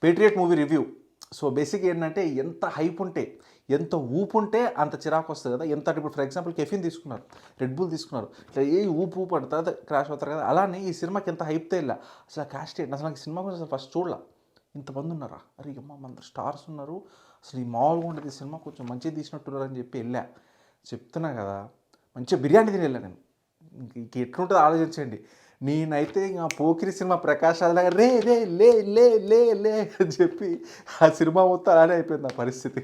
Patriot movie review. So basic ఏంటంటే ఎంత hype ఉంటే, ఎంత ఊపు ఉంటే అంత చిరాకు వస్తుంది కదా. ఎంత ఇప్పుడు ఫర్ ఎగ్జాంపుల్ కెఫిన్ తీసుకున్నారు, రెడ్ బుల్ తీసుకున్నారు, ఇట్లా ఏ ఊపు ఊపు అంటే తర్వాత క్రాష్ అవుతారు కదా. అలానే ఈ సినిమాకి ఎంత హైప్తో వెళ్ళా అసలు క్యాస్ట్ ఏంటి అసలు నాకు సినిమా గురించి అసలు ఫస్ట్ చూడలా. ఇంతమంది ఉన్నారా, అరే అమ్మ మన స్టార్స్ ఉన్నారు, అసలు ఈ మామూలుగా ఉండేది సినిమా కొంచెం మంచిగా తీసినట్టున్నారు అని చెప్పి వెళ్ళా. చెప్తున్నా కదా, మంచిగా బిర్యానీ తిని వెళ్ళా నేను. ఇంక ఎట్లుంటుందో ఆలోచించండి. నేనైతే ఇంకా పోకిరి సినిమా ప్రకాష్ రాజ్లాగా రే రే లే లే లే లే అని చెప్పి ఆ సినిమా మొత్తం అలానే అయిపోయింది నా పరిస్థితి.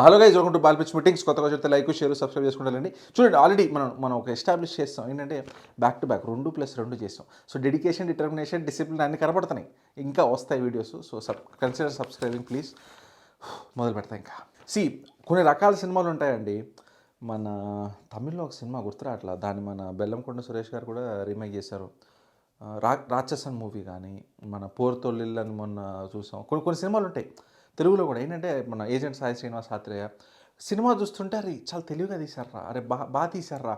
హలో గైస్, వెల్కమ్ టు బాల్పిచ్ మీటింగ్స్. కొత్తగా చెప్తే లైక్ షేర్ సబ్స్క్రైబ్ చేసుకుంటారండి. చూడండి, ఆల్రెడీ మనం ఒక ఎస్టాబ్లిష్ చేస్తాం ఏంటంటే బ్యాక్ టు బ్యాక్ 2+2 చేస్తాం. సో డెడికేషన్, డిటర్మినేషన్, డిసిప్లిన్ అన్నీ కనపడుతున్నాయి. ఇంకా వస్తాయి videos. So consider subscribing please. మొదలు పెడతా. ఇంకా కొన్ని రకాల సినిమాలు ఉంటాయండి. మన తమిళ్లో ఒక సినిమా గుర్తురాట్లా, దాన్ని మన బెల్లంకొండ సురేష్ గారు కూడా రీమేక్ చేశారు. రాక్షసన్ మూవీ కానీ, మన పోర్తొల్లిల్ అని మొన్న చూసాం. కొన్ని సినిమాలు ఉంటాయి తెలుగులో కూడా ఏంటంటే మన ఏజెంట్ సాయి శ్రీనివాస్ ఆత్రేయ సినిమా చూస్తుంటే అరే చాలా తెలివిగా తీశారా, అరే బాగా తీశారా,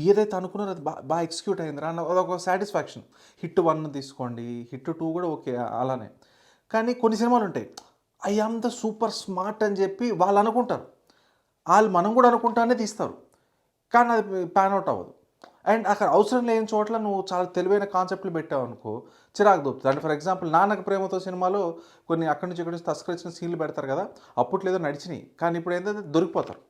ఏదైతే అనుకున్నారో అది బాగా ఎగ్జిక్యూట్ అయిందిరా అన్న అదొక సాటిస్ఫాక్షన్. హిట్ 1 తీసుకోండి, హిట్ 2 కూడా ఓకే అలానే. కానీ కొన్ని సినిమాలు ఉంటాయి I am the super smart అని చెప్పి వాళ్ళు అనుకుంటారు, వాళ్ళు మనం కూడా అనుకుంటానే తీస్తారు, కానీ అది ప్యాన్ అవుట్ అవ్వదు. అండ్ అక్కడ అవసరం లేని చోట్ల నువ్వు చాలా తెలివైన కాన్సెప్ట్లు పెట్టావు అనుకో చిరాకు దొరుకుతుంది. అంటే ఫర్ ఎగ్జాంపుల్ నాన్నకు ప్రేమతో సినిమాలో కొన్ని అక్కడి నుంచి ఇక్కడి నుంచి తస్కరించిన సీన్లు పెడతారు కదా, అప్పట్లో ఏదో నడిచినాయి కానీ ఇప్పుడు ఏంటంటే దొరికిపోతారు.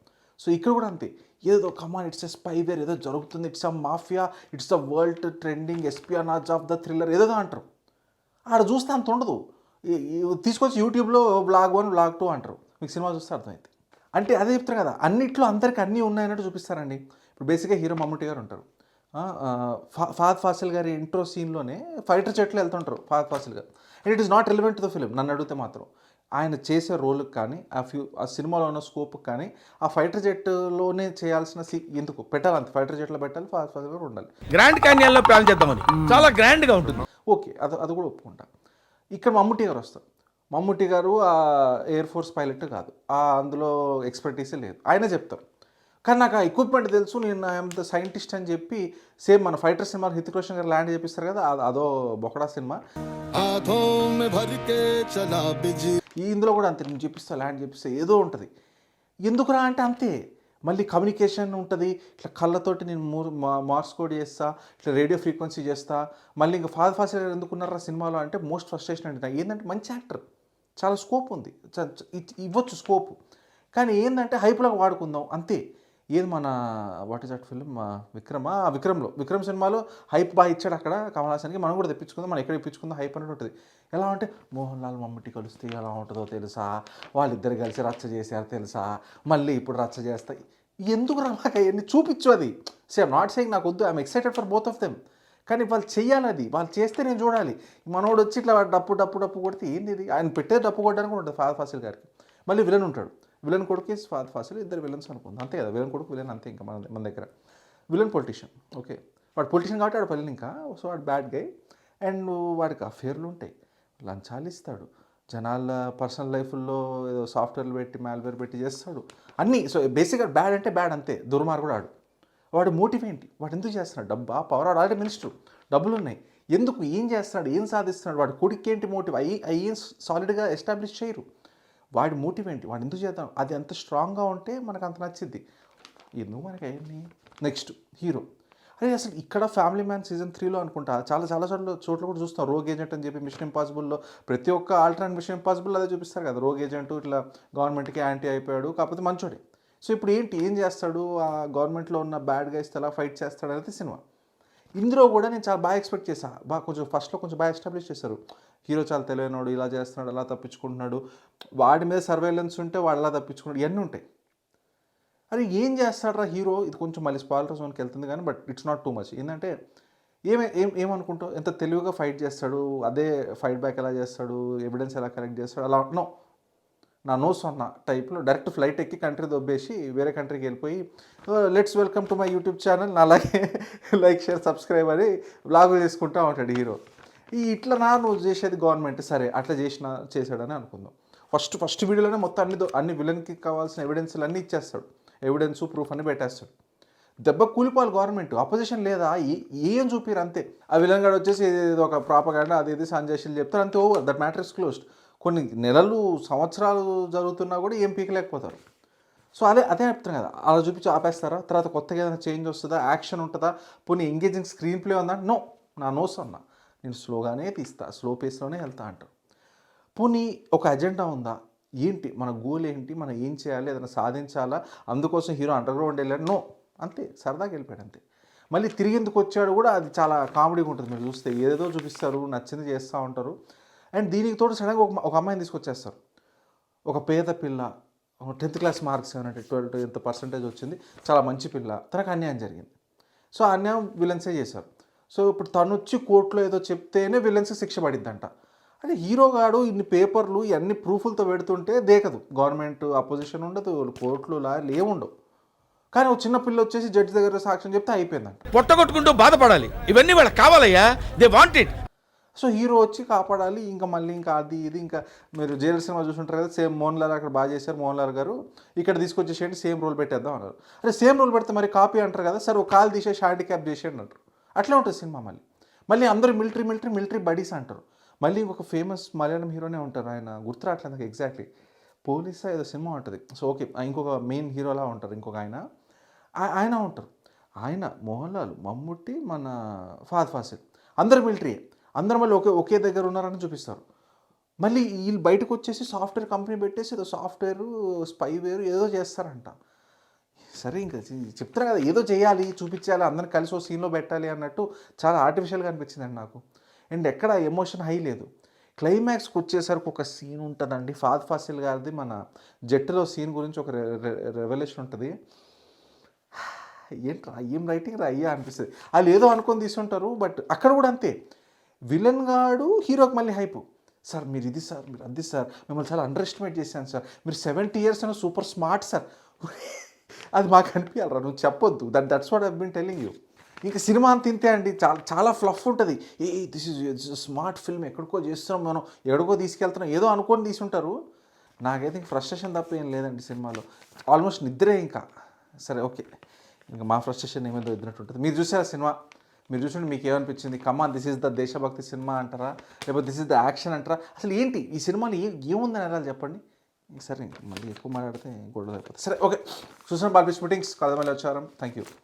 సో ఇక్కడ కూడా అంతే, ఏదో కమాన్ ఇట్స్ ఎ స్పైవేర్, ఏదో జరుగుతుంది, it's a mafia, it's the world trending espionage of the thriller ఏదో అంటారు. ఆడ చూస్తే అంత ఉండదు. తీసుకొచ్చి యూట్యూబ్లో బ్లాగ్ 1 బ్లాగ్ 2 అంటారు, మీకు సినిమా చూస్తే అర్థమైంది. అంటే అదే చెప్తారు కదా, అన్నిట్లో అందరికీ అన్నీ ఉన్నాయన్నట్టు చూపిస్తారండి. ఇప్పుడు బేసిక్గా హీరో మమ్ముట్టి గారు ఉంటారు, ఫహద్ ఫాసిల్ గారి ఇంట్రో సీన్లోనే ఫైటర్ జెట్లో వెళ్తుంటారు ఫహద్ ఫాసిల్ గారు. And it is not relevant to the film నన్ను అడిగితే మాత్రం. ఆయన చేసే రోల్కి కానీ ఆ సినిమాలో ఉన్న స్కోప్కి కానీ ఆ ఫైటర్ జెట్లోనే చేయాల్సిన ఎందుకు పెట్టాలి, అంత ఫైటర్ జెట్లో పెట్టాలి, ఫహద్ ఫాసిల్ గారు ఉండాలి. గ్రాండ్ క్యానియన్లో ప్లాన్ చేద్దామని చాలా గ్రాండ్గా ఉంటుంది. ఓకే, అది కూడా ఒప్పుకుంటా. ఇక్కడ మమ్ముట్టి గారు వస్తారు. మమ్ముట్టి గారు ఆ ఎయిర్ ఫోర్స్ పైలట్ కాదు, అందులో ఎక్స్పర్టీసే లేదు, ఆయనే చెప్తారు. కానీ నాకు ఆ ఎక్విప్మెంట్ తెలుసు, నేను ఐఎమ్ ద సైంటిస్ట్ అని చెప్పి సేమ్ మన ఫైటర్ సినిమా హృతిక్ రోషన్ గారు ల్యాండ్ చేపిస్తారు కదా, అదో బొకడా సినిమా. ఇందులో కూడా అంతే, నేను చెప్పిస్తా ల్యాండ్ చేపిస్తే ఏదో ఉంటుంది. ఎందుకురా అంటే అంతే, మళ్ళీ కమ్యూనికేషన్ ఉంటుంది, ఇట్లా కళ్ళతోటి నేను మార్స్ కోడ్ చేస్తా, ఇట్లా రేడియో ఫ్రీక్వెన్సీ చేస్తా. మళ్ళీ ఇంకా ఫహద్ ఫాసిల్ గారు ఎందుకున్నారా సినిమాలో అంటే మోస్ట్ ఫ్రస్ట్రేషన్ అంటే ఏంటంటే మంచి యాక్టర్, చాలా స్కోప్ ఉంది, ఇవ్వచ్చు స్కోప్, కానీ ఏంటంటే హైప్లాగా వాడుకుందాం అంతే. ఏది మన what is that film Vikram సినిమాలో హైప్ బాగా ఇచ్చాడు అక్కడ కమల్ హాసన్కి, మనం కూడా తెప్పించుకుందాం, మనం ఎక్కడ తెప్పించుకుందాం హైప్ అనేది ఉంటుంది. ఎలా అంటే మోహన్ లాల్ మమ్ముట్టి కలిస్తే ఎలా ఉంటుందో తెలుసా, వాళ్ళిద్దరు కలిసి రచ్చ చేశారు తెలుసా, మళ్ళీ ఇప్పుడు రచ్చ చేస్తాయి, ఎందుకు నాకు అవన్నీ చూపించు. అది సేమ్ నాట్ సేయింగ్ నాకు వద్దు, I'm excited for both of them, కానీ వాళ్ళు చెయ్యాలి, అది వాళ్ళు చేస్తే నేను చూడాలి. మనోడు వచ్చి ఇట్లా డప్పు కొడితే ఏంది ఇది, ఆయన పెట్టే డప్పు కొట్టడానికి కూడా ఉంటుంది ఫహద్ ఫాసిల్ గారికి. మళ్ళీ విలన్ ఉంటాడు, విలన్ కొడుకు ఫహద్ ఫాసిల్, ఇద్దరు విలన్స్ అనుకుంది అంతే కదా, విలన్ కొడుకు విలన్ అంతే. ఇంకా మన దగ్గర విలన్ పొలిటీషియన్, ఓకే వాడు పొలిటీషియన్ కాబట్టి వాడు పల్లెని ఇంకా, సో వాడు బ్యాడ్ గై అండ్ వాడికి అఫేర్లు ఉంటాయి, లంచాలు ఇస్తాడు, జనాల పర్సనల్ లైఫ్లో ఏదో సాఫ్ట్వేర్లు పెట్టి మాల్వేర్ పెట్టి చేస్తాడు అన్నీ. సో బేసిక్గా బ్యాడ్ అంటే బ్యాడ్ అంతే, దుర్మార్గుడు ఆడు. వాడు మోటివ్ ఏంటి, వాడు ఎందుకు చేస్తున్నాడు, డబ్బా పవర్, వాడు ఆల్రెడీ మినిస్టర్, డబ్బులు ఉన్నాయి, ఎందుకు ఏం చేస్తున్నాడు, ఏం సాధిస్తున్నాడు, వాడు కొడుకు ఏంటి మోటివ్, ఏం సాలిడ్గా ఎస్టాబ్లిష్ చేయరు. వాడి మోటివ్ ఏంటి, వాడు ఎందుకు చేద్దాం, అది ఎంత స్ట్రాంగ్గా ఉంటే మనకు అంత నచ్చింది. ఎందుకు మనకి అయ్యింది. నెక్స్ట్ హీరో, అరే అసలు ఇక్కడ ఫ్యామిలీ మ్యాన్ సీజన్ 3లో అనుకుంటా చాలా చోట్ల కూడా చూస్తాం రోగ్ ఏజెంట్ అని చెప్పి. మిషన్ ఇంపాసిబుల్లో ప్రతి ఒక్క ఆల్టర్నేట్ మిషన్ ఇంపాసిబుల్ అదే చూపిస్తారు కదా, రోగ్ ఏజెంట్ ఇట్లా గవర్నమెంట్కి యాంటీ అయిపోయాడు కాకపోతే మంచోడే. సో ఇప్పుడు ఏం చేస్తాడు, ఆ గవర్నమెంట్లో ఉన్న బ్యాడ్ గైస్ ఎలా ఫైట్ చేస్తాడు అనేది సినిమా. ఇందులో కూడా నేను చాలా బాగా ఎక్స్పెక్ట్ చేశాను, కొంచెం ఫస్ట్లో కొంచెం బాగా ఎస్టాబ్లిష్ చేశారు, హీరో చాలా తెలివైనడు, ఇలా చేస్తున్నాడు, అలా తప్పించుకుంటున్నాడు, వాడి మీద సర్వేలెన్స్ ఉంటే వాడు అలా తప్పించుకున్నాడు, ఇవన్నీ ఉంటాయి. అరే ఏం చేస్తాడరా హీరో, ఇది కొంచెం మళ్ళీ స్పాయిలర్ జోన్కి వెళ్తుంది కానీ but it's not too much. ఏంటంటే ఏమనుకుంటావు, ఎంత తెలివిగా ఫైట్ చేస్తాడు, అదే ఫైట్ బ్యాక్ ఎలా చేస్తాడు, ఎవిడెన్స్ ఎలా కలెక్ట్ చేస్తాడు, అలా నా నోస్ అన్న టైప్లో డైరెక్ట్ ఫ్లైట్ ఎక్కి కంట్రీ దొబ్బేసి వేరే కంట్రీకి వెళ్ళిపోయి let's welcome to my YouTube channel, నా అలాగే లైక్ షేర్ సబ్స్క్రైబ్ అని బ్లాగులు చేసుకుంటూ ఉంటాడు హీరో. ఇట్లా నువ్వు చేసేది గవర్నమెంట్, సరే అట్లా చేశాడని అనుకుందాం. ఫస్ట్ వీడియోలోనే మొత్తం అన్ని విలన్కి కావాల్సిన ఎవిడెన్స్లు అన్నీ ఇచ్చేస్తాడు, ఎవిడెన్స్ ప్రూఫ్ అని పెట్టేస్తాడు. దెబ్బ కూలిపోవాలి గవర్నమెంట్, అపోజిషన్ లేదా, ఏం చూపిరు అంతే. ఆ విలన్ గాడు వచ్చేసి ఏదో ఒక ప్రాపగాండా అది ఇది సంజయ్ చెప్తారు అంతే, over, that matter is closed. కొన్ని నెలలు సంవత్సరాలు జరుగుతున్నా కూడా ఏం పీకలేకపోతారు. సో అదే చెప్తాను కదా, అలా చూపించి ఆపేస్తారా? తర్వాత కొత్తగా ఏదైనా చేంజ్ వస్తుందా, యాక్షన్ ఉంటుందా, పోనీ ఎంగేజింగ్ స్క్రీన్ ప్లే ఉందా? నా నోస్ అన్నా, నేను స్లోగానే తీస్తా, స్లో పేస్లోనే వెళ్తా అంటారు. పోనీ ఒక అజెండా ఉందా, ఏంటి మన గోల్ ఏంటి, మనం ఏం చేయాలి, ఏదైనా సాధించాలా, అందుకోసం హీరో అండర్గ్రౌండ్ వెళ్ళాడు, అంతే, సరదాగా వెళ్ళిపోయాడు అంతే. మళ్ళీ తిరిగి ఎందుకు వచ్చాడు కూడా అది చాలా కామెడీగా ఉంటుంది. మీరు చూస్తే ఏదో చూపిస్తారు, నచ్చింది చేస్తూ ఉంటారు. అండ్ దీనికి తోడు సడన్గా ఒక అమ్మాయిని తీసుకొచ్చేస్తారు, ఒక పేద పిల్ల, 10th క్లాస్ మార్క్స్ ఏమంటే 12 ఎంత పర్సెంటేజ్ వచ్చింది, చాలా మంచి పిల్ల, తనకు అన్యాయం జరిగింది. సో ఆ అన్యాయం విలన్సే చేశారు. సో ఇప్పుడు తను వచ్చి కోర్టులో ఏదో చెప్తేనే విలన్స్కి శిక్ష పడిద్దంట. అంటే హీరోగాడు ఇన్ని పేపర్లు ఇవన్నీ ప్రూఫ్లతో పెడుతుంటే దేకదు, గవర్నమెంట్ అపోజిషన్ ఉండదు, కోర్టులు లాయర్లు ఏముండవు. కానీ ఒక చిన్న పిల్ల వచ్చేసి జడ్జి దగ్గర సాక్ష్యం చెప్తే అయిపోయిందంట. పొట్టగొట్టుకుంటూ బాధపడాలి, ఇవన్నీ వాళ్ళకి కావాలయ్యా, they want it. So hero వచ్చి కాపాడాలి, ఇంకా మళ్ళీ ఇంకా అది ఇది. ఇంకా మీరు జైలర్ సినిమా చూసుంటారు కదా, సేమ్ మోహన్ లాల్ అక్కడ బాగా చేశారు, మోహన్ లాల్ గారు ఇక్కడ తీసుకొచ్చేసేయండి, సేమ్ రోల్ పెట్టేద్దాం అన్నారు. అరే సేమ్ రోల్ పెడితే మరి కాపీ అంటారు కదా, సరే ఒక కాల్ తీసేసి హ్యాండిక్యాప్ చేసేయండి అంటారు. అట్లా ఉంటుంది సినిమా. మళ్ళీ అందరూ మిలిటరీ బడీస్ అంటారు. మళ్ళీ ఇంకొక ఫేమస్ మలయాళం హీరోనే ఉంటారు, ఆయన గుర్తురాట్లేదు నాకు ఎగ్జాక్ట్లీ, పోలీసా ఏదో సినిమా ఉంటుంది. సో ఓకే, ఇంకొక మెయిన్ హీరోలా ఉంటారు, ఇంకొక ఆయన ఉంటారు. ఆయన మోహన్ లాల్, మమ్ముట్టి, మన ఫహద్ ఫాసిల్, అందరూ మిలిటరీ, అందరూ మళ్ళీ ఒకే దగ్గర ఉన్నారని చూపిస్తారు. మళ్ళీ వీళ్ళు బయటకు వచ్చేసి సాఫ్ట్వేర్ కంపెనీ పెట్టేసి ఏదో సాఫ్ట్వేర్ స్పైవేర్ ఏదో చేస్తారంట. సరే ఇంకా చెప్తారు కదా, ఏదో చేయాలి, చూపించాలి, అందరిని కలిసి ఓ సీన్లో పెట్టాలి అన్నట్టు చాలా ఆర్టిఫిషియల్గా అనిపించిందండి నాకు. అండ్ ఎక్కడ ఎమోషన్ హై లేదు. క్లైమాక్స్కి వచ్చేసరికి ఒక సీన్ ఉంటుందండి, ఫహద్ ఫాసిల్ గారిది మన జట్టులో సీన్ గురించి ఒక రెవల్యూషన్ ఉంటుంది. ఏంట్రా ఏం రైటింగ్ రా అయ్యా అనిపిస్తుంది. వాళ్ళు ఏదో అనుకొని తీసుంటారు, బట్ అక్కడ కూడా అంతే, విలన్ గాడు హీరోకి మళ్ళీ హైపు, సార్ మీరు ఇది సార్, మీరు అది సార్, మిమ్మల్ని చాలా అండర్ ఎస్టిమేట్ చేశాను సార్, మీరు 70 years అయినా సూపర్ స్మార్ట్ సార్. అది మాకు అనిపించాలరా, నువ్వు చెప్పొద్దు, that's what I been telling you. ఇంకా సినిమా అంత ఇంతే అండి, చాలా ఫ్లఫ్ ఉంటుంది. దిస్ ఇస్ స్మార్ట్ ఫిల్మ్, ఎక్కడికో చేస్తున్నాం మనం, ఎక్కడికో తీసుకెళ్తున్నాం, ఏదో అనుకొని తీసుంటారు. నాకైతే ఫ్రస్ట్రేషన్ తప్ప ఏం లేదండి సినిమాలో, ఆల్మోస్ట్ నిద్రే. ఇంకా సరే ఓకే, ఇంకా మా ఫ్రస్ట్రేషన్ ఏమేదో ఇద్దరినట్టు ఉంటుంది. మీరు చూసారా సినిమా, మీరు చూసుకుంటే మీకు ఏమనిపించింది? కమాన్, దిస్ ఈజ్ ద దేశభక్తి సినిమా అంటారా, లేకపోతే దిస్ ఈజ్ ద యాక్షన్ అంటారా? అసలు ఏంటి ఈ సినిమాలో ఏముందని అలా చెప్పండి. సరే మళ్ళీ ఎక్కువ మాట్లాడితే గొడవ అయిపోతుంది. సరే ఓకే, చూసిన బాల్బిస్ మీటింగ్స్ కథ మళ్ళీ వచ్చారు. Thank you.